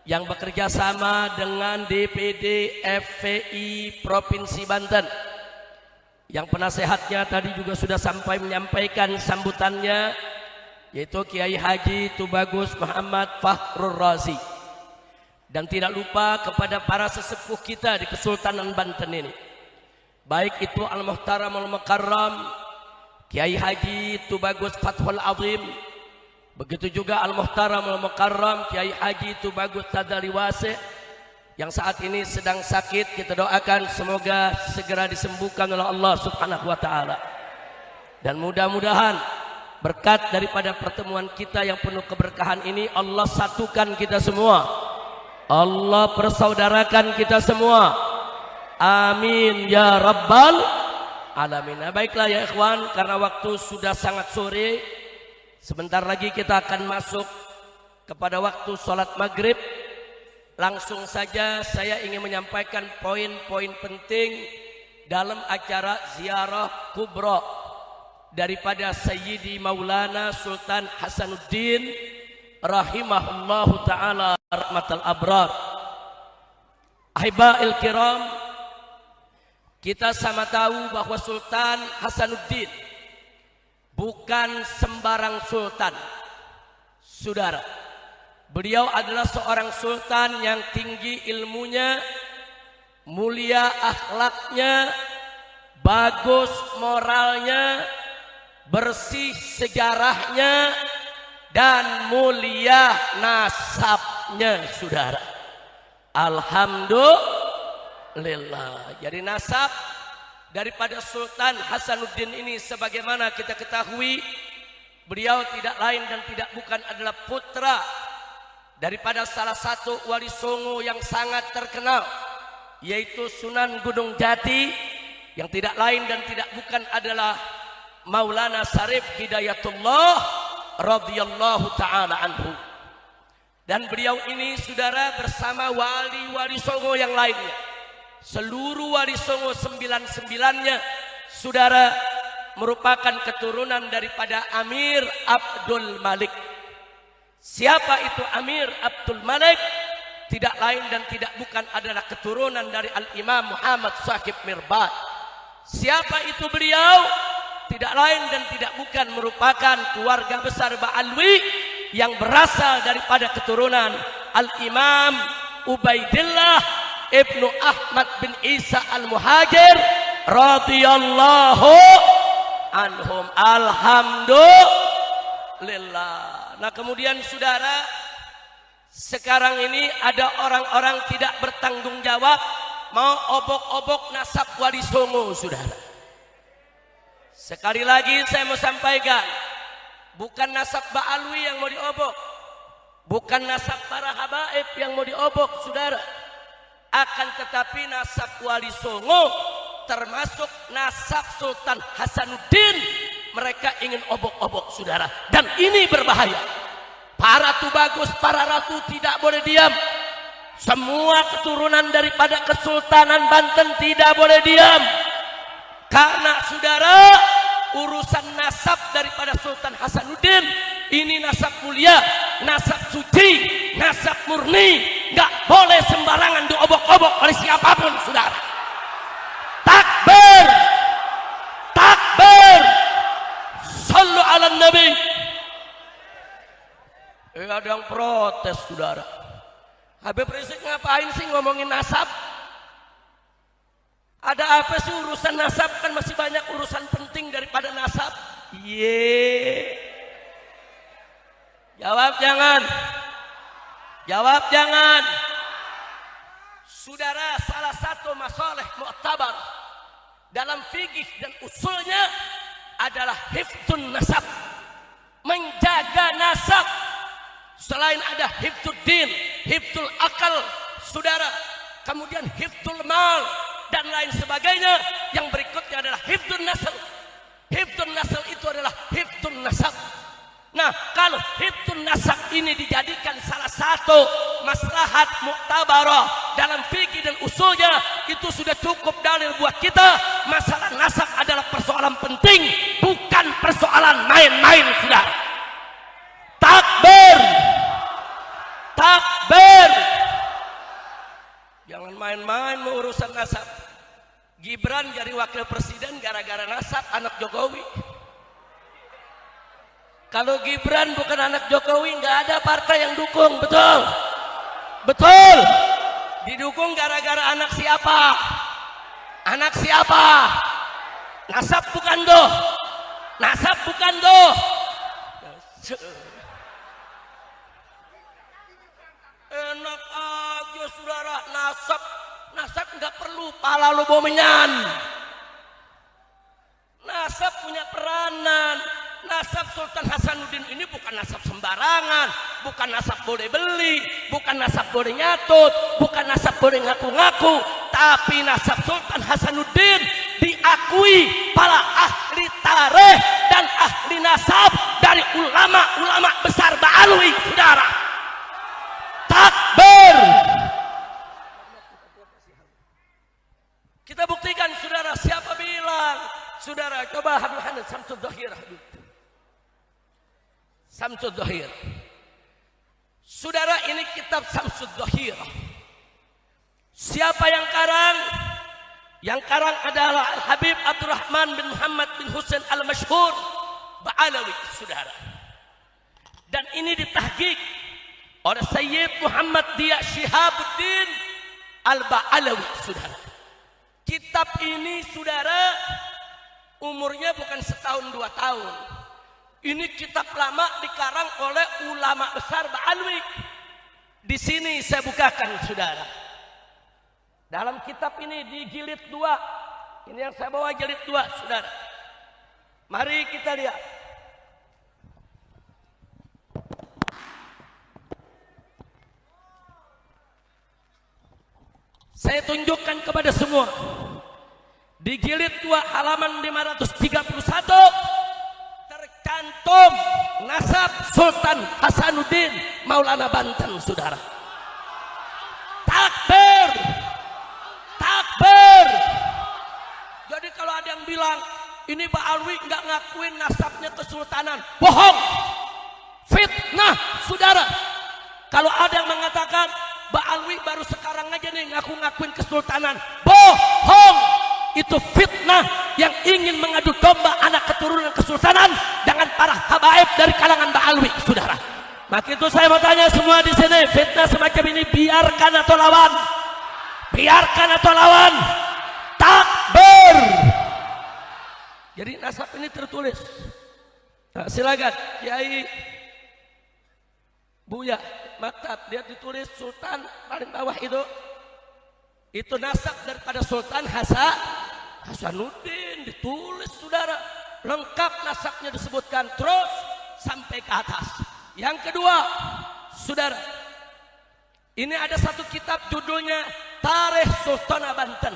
yang bekerja sama dengan DPD FPI Provinsi Banten, yang penasehatnya tadi juga sudah sampai menyampaikan sambutannya, yaitu Kiai Haji Tubagus Muhammad Fakhrur Razi. Dan tidak lupa kepada para sesepuh kita di Kesultanan Banten ini, baik itu Al-Muhtaram Al-Mukarram Kiai Haji Tubagus Fathul Azim, begitu juga Al-Muhtaram Al-Mukarram Kiai Haji Tubagus Tadali Wase, yang saat ini sedang sakit. Kita doakan semoga segera disembuhkan oleh Allah Subhanahu wa taala. Dan mudah-mudahan berkat daripada pertemuan kita yang penuh keberkahan ini, Allah satukan kita semua, Allah persaudarakan kita semua. Amin ya rabbal alamin. Nah, baiklah ya ikhwan, karena waktu sudah sangat sore, sebentar lagi kita akan masuk kepada waktu sholat maghrib. Langsung saja saya ingin menyampaikan poin-poin penting dalam acara ziarah kubra daripada Sayyidi Maulana Sultan Hasanuddin rahimahullahu ta'ala rahmatal abrar. Ahibba'il kiram, kita sama tahu bahwa Sultan Hasanuddin bukan sembarang sultan. Saudara, beliau adalah seorang sultan yang tinggi ilmunya, mulia akhlaknya, bagus moralnya, bersih sejarahnya, dan mulia nasabnya, saudara. Alhamdulillah. Jadi nasab daripada Sultan Hasanuddin ini sebagaimana kita ketahui, beliau tidak lain dan tidak bukan adalah putra daripada salah satu wali songo yang sangat terkenal, yaitu Sunan Gunung Jati, yang tidak lain dan tidak bukan adalah Maulana Syarif Hidayatullah radhiyallahu taala anhu. Dan beliau ini, saudara, bersama wali-wali songo yang lainnya, seluruh wali songo 99-nya, saudara, merupakan keturunan daripada Amir Abdul Malik. Siapa itu Amir Abdul Malik? Tidak lain dan tidak bukan adalah keturunan dari Al-Imam Muhammad Shakib Mirbad. Siapa itu beliau? Tidak lain dan tidak bukan merupakan keluarga besar Ba'alwi yang berasal daripada keturunan Al-Imam Ubaidillah Ibnu Ahmad bin Isa Al-Muhajir radhiyallahu anhum. Alhamdulillah. Nah, kemudian saudara, sekarang ini ada orang-orang tidak bertanggung jawab mau obok-obok nasab wali songo, saudara. Sekali lagi saya mau sampaikan, bukan nasab Ba'alwi yang mau diobok, bukan nasab para habaib yang mau diobok, saudara. Akan tetapi nasab wali songo, termasuk nasab Sultan Hasanuddin, mereka ingin obok-obok, saudara. Dan ini berbahaya. Para tubagus, para ratu tidak boleh diam. Semua keturunan daripada Kesultanan Banten tidak boleh diam. Karena, saudara, urusan nasab daripada Sultan Hasanuddin ini nasab mulia, nasab suci, nasab murni, nggak boleh sembarangan diobok-obok oleh siapapun, saudara. Takbir, takbir, sallu ala nabi. Ada yang protes, saudara. Habib Rizik ngapain sih ngomongin nasab? Ada apa sih urusan nasab? Kan masih banyak urusan penting daripada nasab. Jawab jangan. Jawab jangan. Saudara, salah satu masalah mu'tabar dalam fikih dan usulnya adalah hifdzun nasab. Menjaga nasab. Selain ada hifdzud din, hifdzul akal, saudara, kemudian hifdzul mal dan lain sebagainya, yang berikutnya adalah hifdzun nasl. Hifdzun nasl itu adalah hifdzun nasab. Nah, kalau hifdzun nasab ini dijadikan salah satu maslahat muktabarah dalam fikih dan usulnya, itu sudah cukup dalil buat kita. Masalah nasab adalah persoalan penting, bukan persoalan main-main, saudara. Takbir, takbir. Jangan main-main urusan nasab. Gibran jadi wakil presiden gara-gara nasab anak Jokowi. Kalau Gibran bukan anak Jokowi, nggak ada partai yang dukung, betul? Betul. Didukung gara-gara anak siapa? Anak siapa? Nasab bukan doh. Nasab bukan doh. Enak aja, saudara, nasab. Nasab nggak perlu pala lu bomenyan. Nasab punya peranan. Nasab Sultan Hasanuddin ini bukan nasab sembarangan, bukan nasab boleh beli, bukan nasab boleh nyatut, bukan nasab boleh ngaku-ngaku, tapi nasab Sultan Hasanuddin diakui para ahli tarikh dan ahli nasab dari ulama-ulama besar Ba'alwi, saudara. Takbir. Kita buktikan, saudara. Siapa bilang? Saudara, coba Habib Hanad Samsud Dhahir. Samsud Dhahir. Saudara, ini kitab Samsud Dhahir. Siapa yang karang? Yang karang adalah Habib Abdurrahman bin Muhammad bin Husain al-Masyhur Ba'alawi, saudara. Dan ini ditahqiq oleh Sayyid Muhammad Dia Syihabuddin al-Ba'alawi, saudara. Kitab ini, saudara, umurnya bukan setahun 2 tahun. Ini kitab lama dikarang oleh ulama besar Ba'alawi. Di sini saya bukakan, saudara. Dalam kitab ini di jilid 2. Ini yang saya bawa jilid 2, saudara. Mari kita lihat. Saya tunjukkan kepada semua. Di jilid 2 halaman 531 tercantum nasab Sultan Hasanuddin Maulana Banten, saudara. Takbir! Takbir! Jadi kalau ada yang bilang ini Ba'alawi nggak ngakuin nasabnya kesultanan, bohong, fitnah, saudara. Kalau ada yang mengatakan Ba'alawi baru sekarang aja nih ngakuin kesultanan, bohong, itu fitnah yang ingin mengadu domba anak keturunan kesultanan dengan para habaib dari kalangan Ba'alawi, saudara. Maka itu saya mau tanya semua di sini, fitnah semacam ini biarkan atau lawan? Biarkan atau lawan? Takbir! Jadi nasab ini tertulis. Nah, silakan Kiai Buya Maktab, dia ditulis Sultan paling bawah itu nasab daripada Sultan Hasanuddin, ditulis, saudara, lengkap nasabnya disebutkan terus sampai ke atas. Yang kedua, saudara, ini ada satu kitab judulnya Tarikh Sultanah Banten,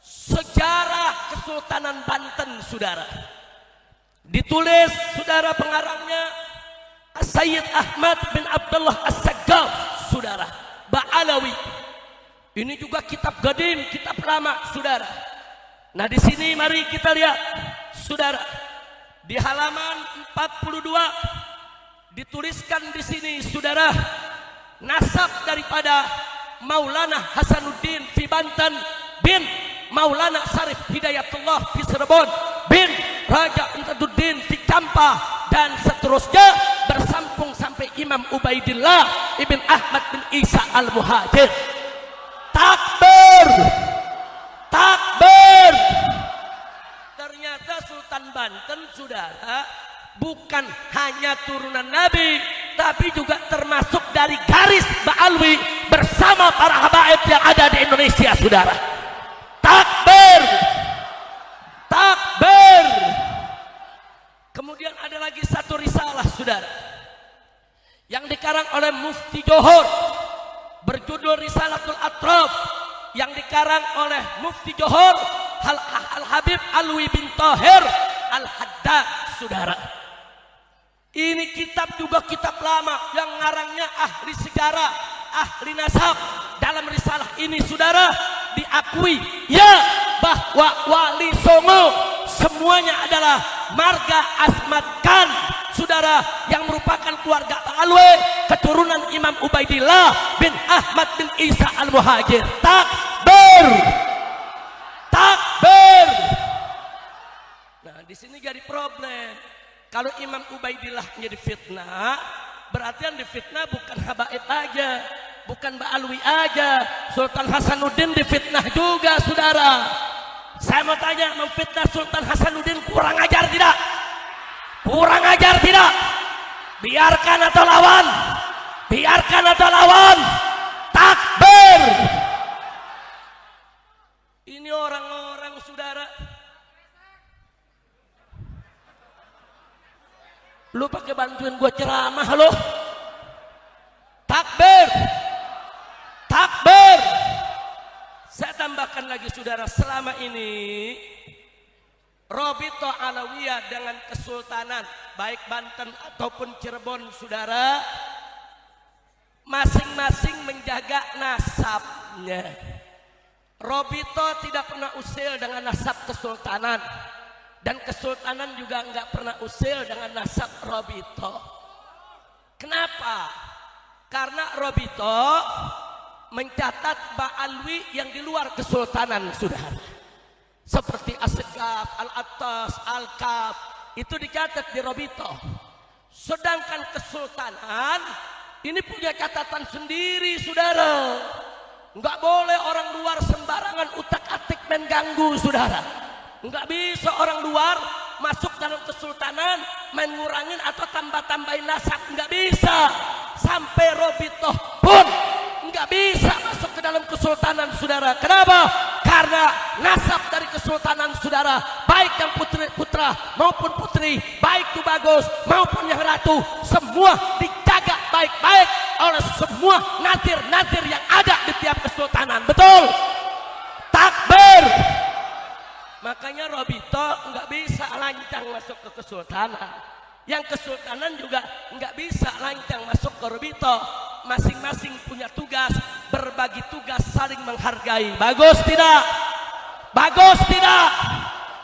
sejarah Kesultanan Banten, saudara. Ditulis, saudara, pengarangnya Sayyid Ahmad bin Abdullah As-Saggaf, saudara, Ba'alawi. Ini juga kitab gadim, kitab lama, saudara. Nah, di sini mari kita lihat, saudara. Di halaman 42 dituliskan di sini, saudara, nasab daripada Maulana Hasanuddin fi Banten bin Maulana Sarif Hidayatullah fi Cirebon bin Raja Intaduddin fi Campa dan seterusnya bersambung sampai Imam Ubaidillah ibn Ahmad bin Isa al-Muhajir. Takbir! Takbir! Ternyata Sultan Banten, saudara, bukan hanya turunan Nabi, tapi juga termasuk dari garis Ba'alawi bersama para habaib yang ada di Indonesia, saudara. Takbir! Takbir! Kemudian ada lagi satu risalah, saudara, yang dikarang oleh Mufti Johor, berjudul Risalatul Atraf, yang dikarang oleh Mufti Johor Al-Habib Alwi bin Tahir Al-Haddad, saudara. Ini kitab juga kitab lama yang ngarangnya ahli sejarah, ahli nasab. Dalam risalah ini, saudara, diakui ya bahwa Wali Songo semuanya adalah marga Asmat Khan, saudara, yang merupakan keluarga Ba'alawi, keturunan Imam Ubaidillah bin Ahmad bin Isa al-Muhajir. Takbir! Takbir! Nah, di sini jadi problem. Kalau Imam Ubaidillah jadi fitnah, berarti yang difitnah bukan habaib aja, bukan Ba'alawi aja, Sultan Hasanuddin difitnah juga, saudara. Saya mau tanya, memfitnah Sultan Hasanuddin kurang ajar tidak? Kurang ajar tidak? Biarkan atau lawan? Biarkan atau lawan? Takbir! Ini orang-orang, saudara, lu pakai bantuin gua ceramah lo. Takbir! Takbir! Saya tambahkan lagi, saudara, selama ini Robito Alawiyah dengan kesultanan baik Banten ataupun Cirebon, saudara, masing-masing menjaga nasabnya. Robito tidak pernah usil dengan nasab kesultanan, dan kesultanan juga nggak pernah usil dengan nasab Robito. Kenapa? Karena Robito mencatat Ba'alwi yang di luar kesultanan, saudara. Seperti As-Segaf, Al-Attas, Al-Kaf, itu dicatat di Robito. Sedangkan kesultanan ini punya catatan sendiri, saudara. Enggak boleh orang luar sembarangan utak-atik main ganggu, saudara. Enggak bisa orang luar masuk dalam kesultanan main ngurangin atau tambah-tambahin nasab, enggak bisa. Sampai Robito pun enggak bisa masuk ke dalam kesultanan, saudara. Kenapa? Karena nasab dari kesultanan, saudara, baik yang putra maupun putri, baik itu bagus maupun yang ratu, semua dijaga baik-baik oleh semua nadir-nadir yang ada di tiap kesultanan. Betul? Takbir. Makanya Robito nggak bisa lancang masuk ke kesultanan. Yang kesultanan juga nggak bisa lancang masuk ke Robito. Masing-masing punya tugas, berbagi tugas, saling menghargai. Bagus tidak? Bagus tidak?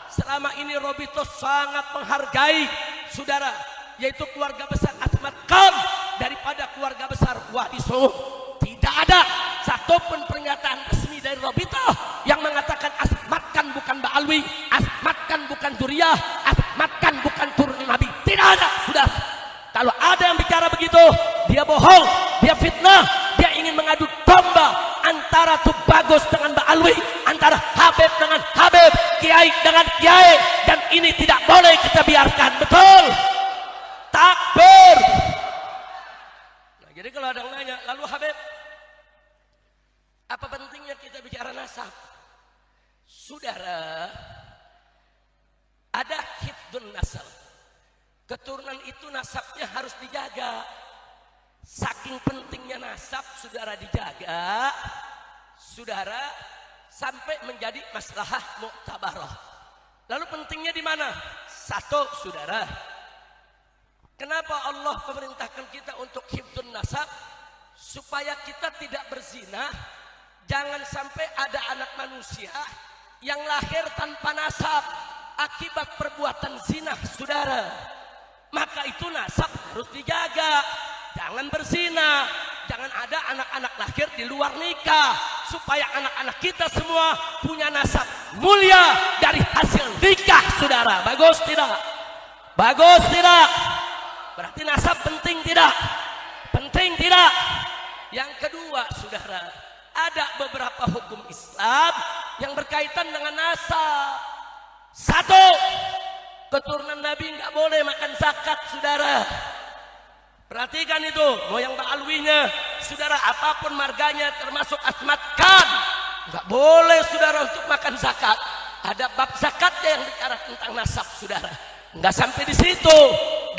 Selama ini Robito sangat menghargai saudara, yaitu keluarga besar Asmat Khan daripada keluarga besar Wali Songo. Tidak ada satupun pernyataan resmi dari Robito yang mengatakan Asmat Khan bukan Ba'alwi, Asmat Khan bukan Duriyah, Asmat Khan bukan turun Nabi. Tidak ada, saudara. Kalau ada yang bicara begitu, dia bohong, dia fitnah, dia ingin mengadu domba antara Tubagus dengan Ba'alwi, antara Habib dengan Habib, Kiai dengan Kiai, dan ini tidak boleh kita biarkan. Betul? Takbir. Nah, jadi kalau ada yang nanya, lalu Habib, apa pentingnya kita bicara nasab? Saudara, ada hifdzun nasab. Keturunan itu nasabnya harus dijaga. Saking pentingnya nasab, saudara, dijaga, saudara, sampai menjadi maslahah muktabarah. Lalu pentingnya di mana? Satu, saudara, kenapa Allah memerintahkan kita untuk hifdzun nasab? Supaya kita tidak berzina. Jangan sampai ada anak manusia yang lahir tanpa nasab akibat perbuatan zina, saudara. Maka itu nasab harus dijaga. Jangan berzina, jangan ada anak-anak lahir di luar nikah, supaya anak-anak kita semua punya nasab mulia dari hasil nikah, saudara. Bagus tidak? Bagus tidak? Berarti nasab penting tidak? Penting tidak? Yang kedua, saudara, ada beberapa hukum Islam yang berkaitan dengan nasab. Satu, keturunan Nabi nggak boleh makan zakat, saudara. Perhatikan itu, moyang Ba'alwinya, saudara, apapun marganya termasuk Asmat Khan, nggak boleh, saudara, untuk makan zakat. Ada bab zakatnya yang bicara tentang nasab, saudara. Nggak sampai di situ.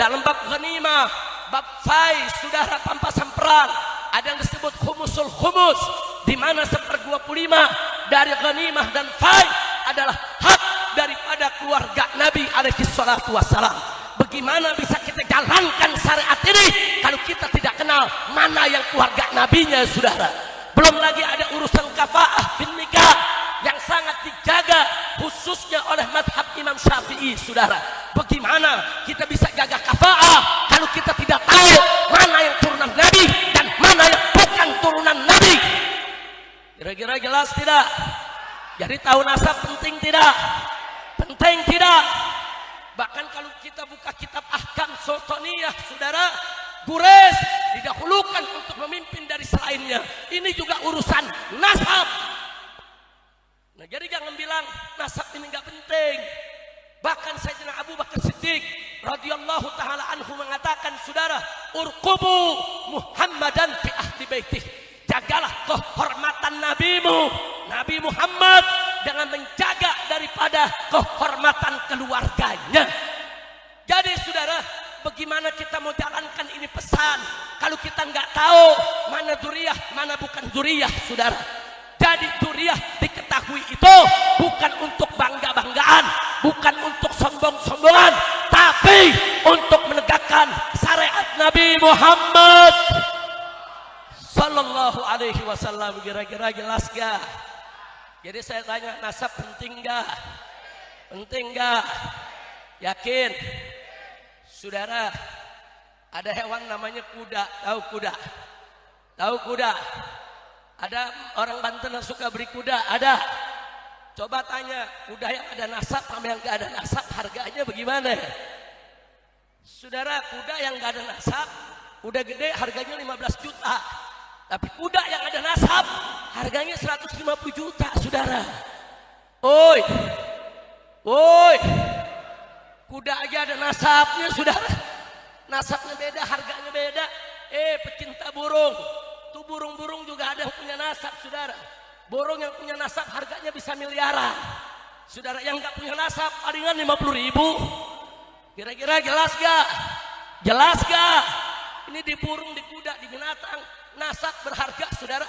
Dalam bab ghanimah, bab fai, saudara, pampasan perang, ada yang disebut khumusul khumus, di mana 1/25 dari ghanimah dan fai adalah hak daripada keluarga Nabi alaihi salatu wassalam. Bagaimana bisa kita jalankan syariat ini kalau kita tidak kenal mana yang keluarga nabinya, saudara? Belum lagi ada urusan kafaah bin nikah yang sangat dijaga khususnya oleh madhab Imam Syafi'i, saudara. Bagaimana kita bisa jaga kafaah kalau kita tidak tahu mana yang turunan Nabi dan mana yang bukan turunan Nabi? Kira-kira jelas tidak? Jadi tahu nasab penting tidak? Penting tidak? Bahkan kalau kita buka kitab Ahkam Sultaniyah, saudara, Gures didahulukan untuk memimpin dari selainnya. Ini juga urusan nasab. Nah, jadi jangan bilang nasab ini nggak penting. Bahkan Sayyidina Abu Bakar Siddiq radhiyallahu taala anhu mengatakan, saudara, urqubu Muhammadan fi ahli baitih. Jagalah kehormatan nabimu, Nabi Muhammad, dengan menjaga daripada kehormatan keluarganya. Jadi, saudara, bagaimana kita mau jalankan ini pesan kalau kita nggak tahu mana duriyah, mana bukan duriyah, saudara? Jadi duriyah diketahui itu bukan untuk bangga-banggaan, bukan untuk sombong-sombongan, tapi untuk menegakkan syariat Nabi Muhammad sallallahu alaihi wasallam. Kira-kira jelas gak? Jadi saya tanya, nasab penting gak? Penting gak? Yakin? Saudara, ada hewan namanya kuda. Tahu kuda? Tahu kuda? Ada orang Banten yang suka beri kuda, ada. Coba tanya, kuda yang ada nasab sama yang gak ada nasab harganya bagaimana? Saudara, kuda yang gak ada nasab, kuda gede harganya 15 juta. Tapi kuda yang ada nasab harganya 150 juta, saudara. Oi, kuda aja ada nasabnya, saudara. Nasabnya beda, harganya beda. Pecinta burung, tuh burung-burung juga ada yang punya nasab, saudara. Burung yang punya nasab harganya bisa miliaran. Saudara, yang gak punya nasab palingan 50.000. Kira-kira jelas gak? Jelas gak? Ini di burung, di kuda, di binatang, nasab berharga, saudara.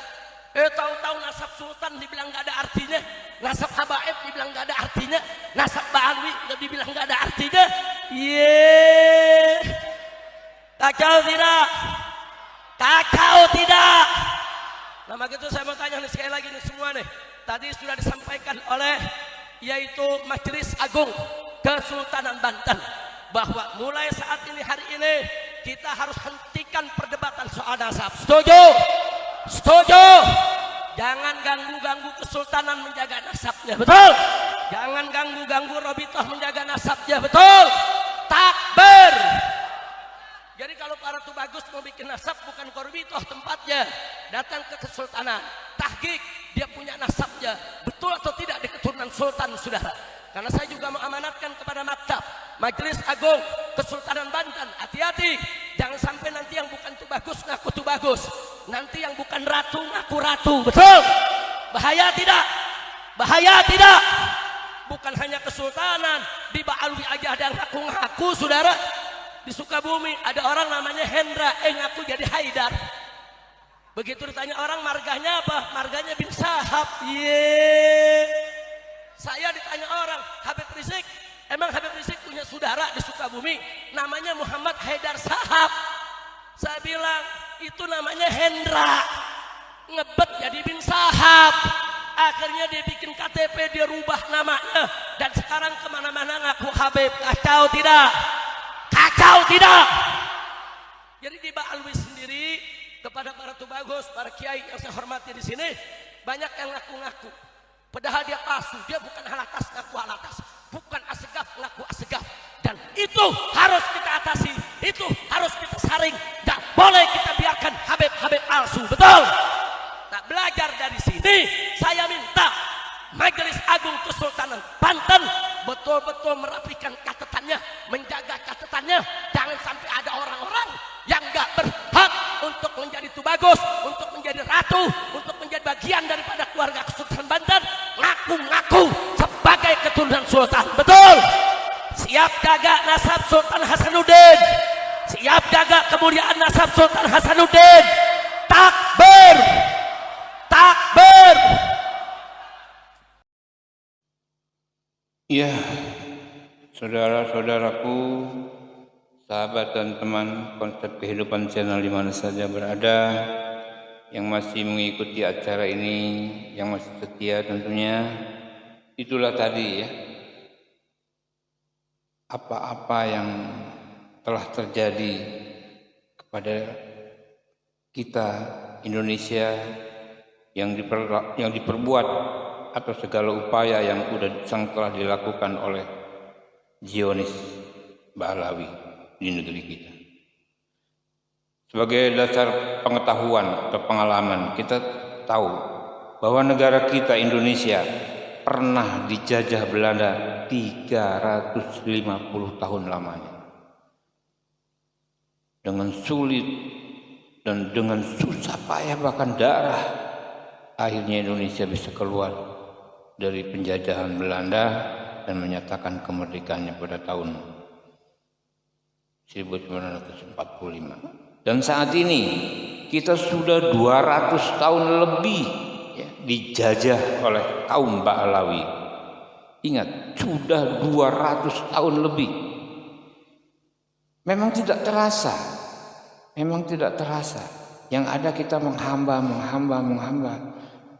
Tahu-tahu nasab sultan dibilang gak ada artinya, nasab habaib dibilang gak ada artinya, nasab ba'alwi dibilang gak ada artinya. Kacau tidak? Kacau tidak? Nah, begitu saya mau tanya nih sekali lagi nih semua nih. Tadi sudah disampaikan oleh yaitu Majelis Agung Kesultanan Banten bahwa mulai saat ini, hari ini, kita harus hentikan perdebatan soal nasab. Setuju? Setuju? Jangan ganggu-ganggu kesultanan menjaga nasabnya, betul? Jangan ganggu-ganggu Robitoh menjaga nasabnya, betul? Takbir! Jadi kalau para tubagus mau bikin nasab, bukan ke Robitoh tempatnya, datang ke kesultanan, tahqiq dia punya nasabnya, betul atau tidak di keturunan sultan, saudara. Karena saya juga mengamanatkan kepada maktab Majelis Agung Kesultanan Banten, hati-hati, jangan sampai nanti yang bukan tubagus ngaku tubagus, nanti yang bukan ratu ngaku ratu, betul? Bahaya tidak? Bahaya tidak? Bukan hanya kesultanan, di Ba'alwi aja ada yang ngaku-ngaku, saudara. Di Sukabumi ada orang namanya Hendra, ngaku jadi Haidar. Begitu ditanya orang marganya apa, marganya bin Sahab. Saya ditanya orang, Habib Rizik, emang Habib Rizik punya saudara di Sukabumi namanya Muhammad Haidar Sahab? Saya bilang itu namanya Hendra, ngebet jadi bin Sahab. Akhirnya dia bikin KTP, dia rubah namanya, dan sekarang kemana-mana ngaku Habib. Kacau tidak? Kacau tidak? Jadi di Ba'alwi sendiri, kepada para tubagus, para kiai yang saya hormati di sini, banyak yang ngaku-ngaku. Padahal dia palsu, dia bukan halatas ngaku halatas, bukan asegaf ngaku asegaf. Dan itu harus kita atasi, itu harus kita saring. Tidak boleh kita biarkan Habib-Habib palsu, betul? Nah, belajar dari sini, saya minta Majelis Agung Kesultanan Banten betul-betul merapikan catatannya, menjaga catatannya. Jangan sampai ada orang-orang yang gak berhak untuk menjadi tubagus, untuk menjadi ratu, untuk menjadi bagian daripada keluarga Kesultanan Banten, ngaku-ngaku sebagai keturunan sultan, betul? Siap jaga nasab Sultan Hasanuddin, siap jaga kemuliaan nasab Sultan Hasanuddin. Takbir! Takbir! Ya, saudara-saudaraku, sahabat dan teman konsep kehidupan channel di mana saja berada, yang masih mengikuti acara ini, yang masih setia tentunya, itulah tadi ya, apa-apa yang telah terjadi kepada kita Indonesia, yang diperbuat atau segala upaya yang telah dilakukan oleh Zionis Ba'alawi di negeri kita. Sebagai dasar pengetahuan atau pengalaman, kita tahu bahwa negara kita Indonesia pernah dijajah Belanda 350 tahun lamanya. Dengan sulit dan dengan susah payah bahkan darah, akhirnya Indonesia bisa keluar dari penjajahan Belanda dan menyatakan kemerdekaannya pada tahun 1945. Dan saat ini kita sudah 200 tahun lebih ya, dijajah oleh kaum Ba'alawi. Ingat, sudah 200 tahun lebih. Memang tidak terasa. Memang tidak terasa. Yang ada kita menghamba.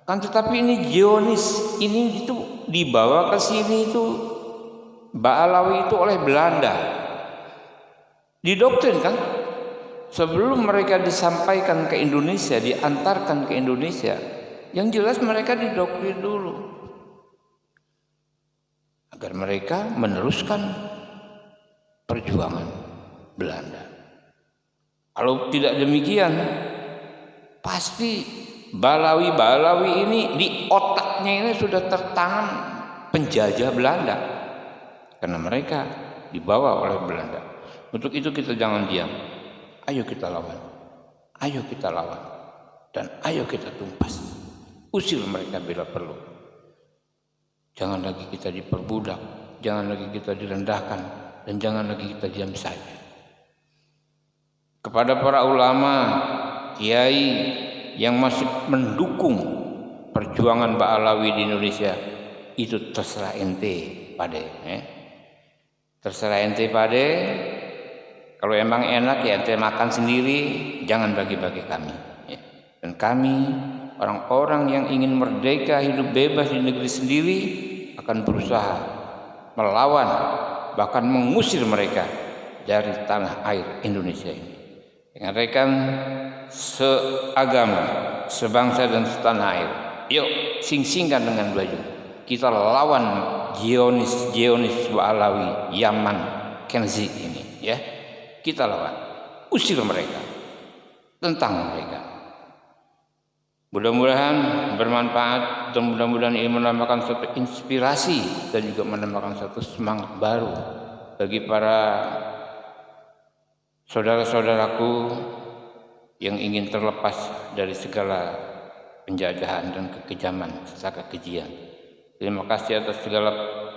Kan tetapi ini Zionis, ini itu dibawa ke sini itu Ba'alawi itu oleh Belanda. Didoktrin kan? Sebelum mereka disampaikan ke Indonesia, diantarkan ke Indonesia, Yang jelas mereka didoktrin dulu agar mereka meneruskan perjuangan Belanda. Kalau tidak demikian, pasti Balawi-Balawi ini di otaknya ini sudah tertanam penjajah Belanda, karena mereka dibawa oleh Belanda. Untuk itu kita jangan diam. Ayo kita lawan. Ayo kita lawan. Dan ayo kita tumpas. Usir mereka bila perlu. Jangan lagi kita diperbudak, jangan lagi kita direndahkan, dan jangan lagi kita diam saja. Kepada para ulama, kiai yang masih mendukung perjuangan Ba'alawi di Indonesia, itu terserah ente pade, terserah ente pade. Kalau emang enak ya ente makan sendiri, jangan bagi-bagi kami. Dan kami, orang-orang yang ingin merdeka hidup bebas di negeri sendiri, akan berusaha melawan, bahkan mengusir mereka dari tanah air Indonesia ini. Dengan rekan seagama, sebangsa dan setanah air, yuk sing-singkan dengan baju. Kita lawan Zionis Ba'alawi Yaman Kenzi ini, ya. Kita lawan, usir mereka, tentang mereka. Mudah-mudahan bermanfaat dan mudah-mudahan ini menambahkan suatu inspirasi dan juga menambahkan suatu semangat baru bagi para saudara-saudaraku yang ingin terlepas dari segala penjajahan dan kekejaman serta kekejian. Terima kasih atas segala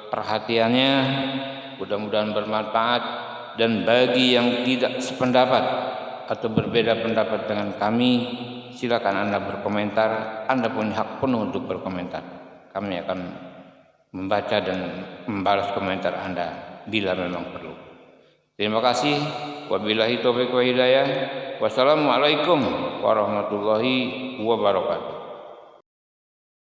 perhatiannya. Mudah-mudahan bermanfaat, dan bagi yang tidak sependapat atau berbeda pendapat dengan kami, silakan Anda berkomentar. Anda punya hak penuh untuk berkomentar. Kami akan membaca dan membalas komentar Anda bila memang perlu. Terima kasih. Wabillahi taufiq wa hidayah. Wassalamualaikum warahmatullahi wabarakatuh.